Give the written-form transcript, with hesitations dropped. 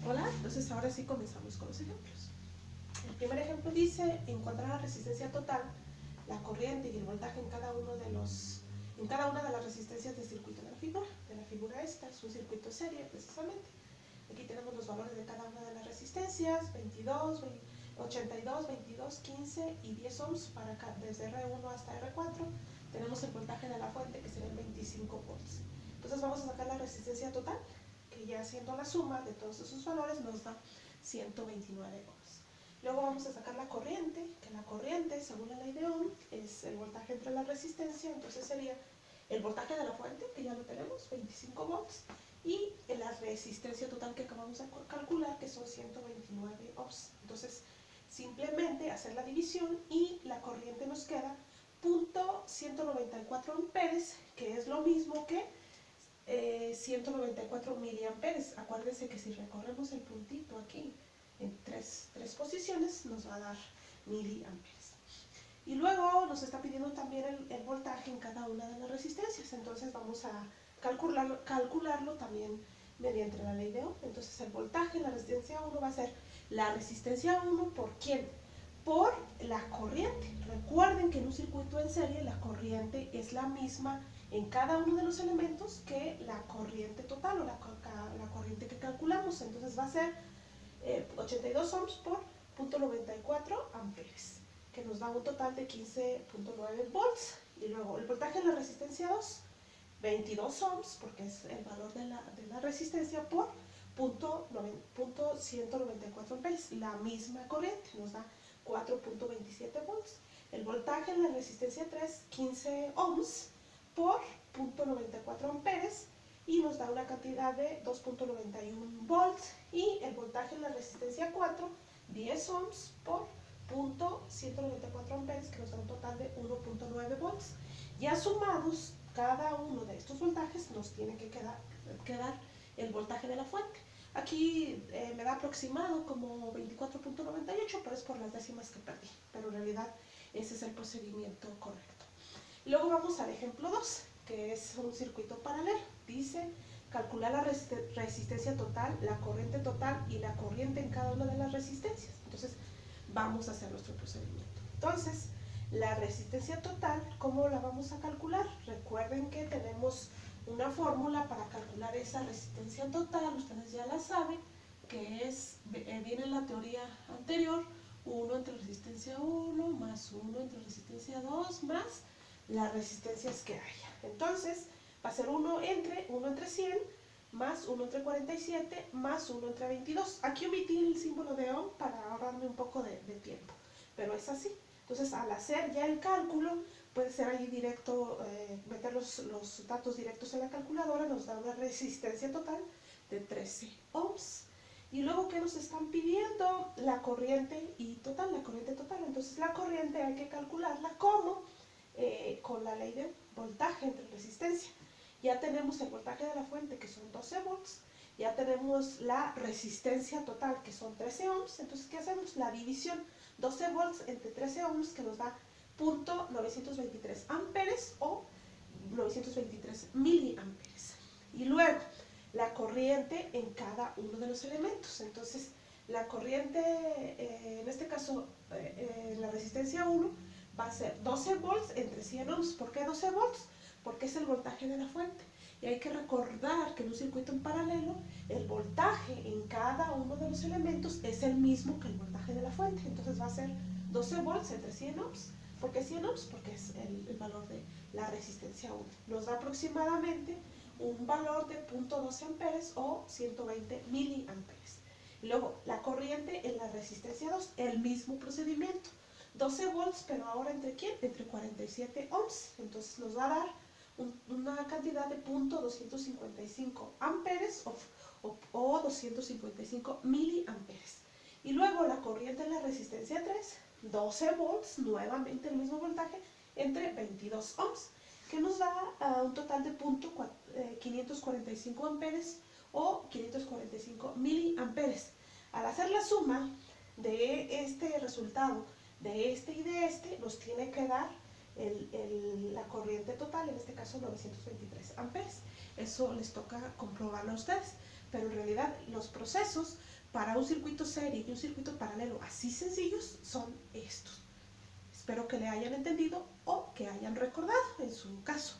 Hola, entonces ahora sí comenzamos con los ejemplos. El primer ejemplo dice encontrar la resistencia total, la corriente y el voltaje en cada una de las resistencias del circuito de la figura. De la figura esta es un circuito serie precisamente. Aquí tenemos los valores de cada una de las resistencias, 82, 22, 15 y 10 ohms para acá, desde R1 hasta R4. Tenemos el voltaje de la fuente que serían 25 volts. Entonces vamos a sacar la resistencia total, que ya haciendo la suma de todos esos valores nos da 129 ohms. Luego vamos a sacar la corriente, que la corriente, según la ley de Ohm, es el voltaje entre la resistencia, entonces sería el voltaje de la fuente, que ya lo tenemos, 25 volts, y la resistencia total que acabamos de calcular, que son 129 ohms. Entonces, simplemente hacer la división y la corriente nos queda .194 amperes, que es lo mismo que 194 miliamperes. Acuérdense que si recorremos el puntito aquí en tres posiciones, nos va a dar miliamperes. Y luego nos está pidiendo también el voltaje en cada una de las resistencias. Entonces vamos a calcularlo también mediante la ley de Ohm. Entonces el voltaje en la resistencia 1 va a ser la resistencia 1 por ¿quién? Por la corriente. Recuerden que en un circuito en serie la corriente es la misma en cada uno de los elementos que la corriente total o la corriente que calculamos. Entonces va a ser 82 ohms por .94 amperes, que nos da un total de 15.9 volts. Y luego el voltaje en la resistencia 2, 22 ohms, porque es el valor de la resistencia, por .194 amperes, la misma corriente, nos da 4.27 volts. El voltaje en la resistencia 3, 15 ohms, por .94 amperes, y nos da una cantidad de 2.91 volts. Y el voltaje en la resistencia 4, 10 ohms por .194 amperes, que nos da un total de 1.9 volts. Ya sumados cada uno de estos voltajes nos tiene que quedar el voltaje de la fuente. Aquí me da aproximado como 24.98, pero es por las décimas que perdí, pero en realidad ese es el procedimiento correcto. Luego vamos al ejemplo 2, que es un circuito paralelo. Dice calcular la resistencia total, la corriente total y la corriente en cada una de las resistencias. Entonces vamos a hacer nuestro procedimiento. Entonces, la resistencia total, ¿cómo la vamos a calcular? Recuerden que tenemos una fórmula para calcular esa resistencia total, ustedes ya la saben, que es, viene en la teoría anterior, 1 entre resistencia 1 más 1 entre resistencia 2 más las resistencias que haya. Entonces, va a ser 1 entre 100 más 1 entre 47 más 1 entre 22. Aquí omití el símbolo de Ohm para ahorrarme un poco de tiempo, pero es así. Entonces, al hacer ya el cálculo, puede ser ahí directo, meter los datos directos en la calculadora, nos da una resistencia total de 13 ohms. Y luego, ¿qué nos están pidiendo? La corriente y total, la corriente total. Entonces, la corriente hay que calcularla como con la ley de voltaje entre resistencia. Ya tenemos el voltaje de la fuente, que son 12 volts. Ya tenemos la resistencia total, que son 13 ohms. Entonces, ¿qué hacemos? La división. 12 volts entre 13 ohms, que nos da .923 amperes o 923 miliamperes. Y luego, la corriente en cada uno de los elementos. Entonces, la corriente, en este caso, la resistencia 1, va a ser 12 volts entre 100 ohms. ¿Por qué 12 volts? Porque es el voltaje de la fuente. Y hay que recordar que en un circuito en paralelo, el voltaje en cada uno de los elementos es el mismo que el voltaje de la fuente. Entonces va a ser 12 volts entre 100 ohms. ¿Por qué 100 ohms? Porque es el valor de la resistencia 1. Nos da aproximadamente un valor de 0.12 amperes o 120 miliamperes. Y luego, la corriente en la resistencia 2, el mismo procedimiento. 12 volts, pero ahora ¿entre quién? Entre 47 ohms. Entonces nos va a dar una cantidad de .255 amperes o 255 miliamperes. Y luego la corriente en la resistencia 3, 12 volts, nuevamente el mismo voltaje, entre 22 ohms, que nos da un total de 545 amperes o 545 miliamperes. Al hacer la suma de este resultado, de este y de este, nos tiene que dar la corriente total, en este caso 923 amperes. Eso les toca comprobarlo a ustedes. pero en realidad los procesos para un circuito serie y un circuito paralelo así sencillos son estos. Espero que le hayan entendido o que hayan recordado en su caso.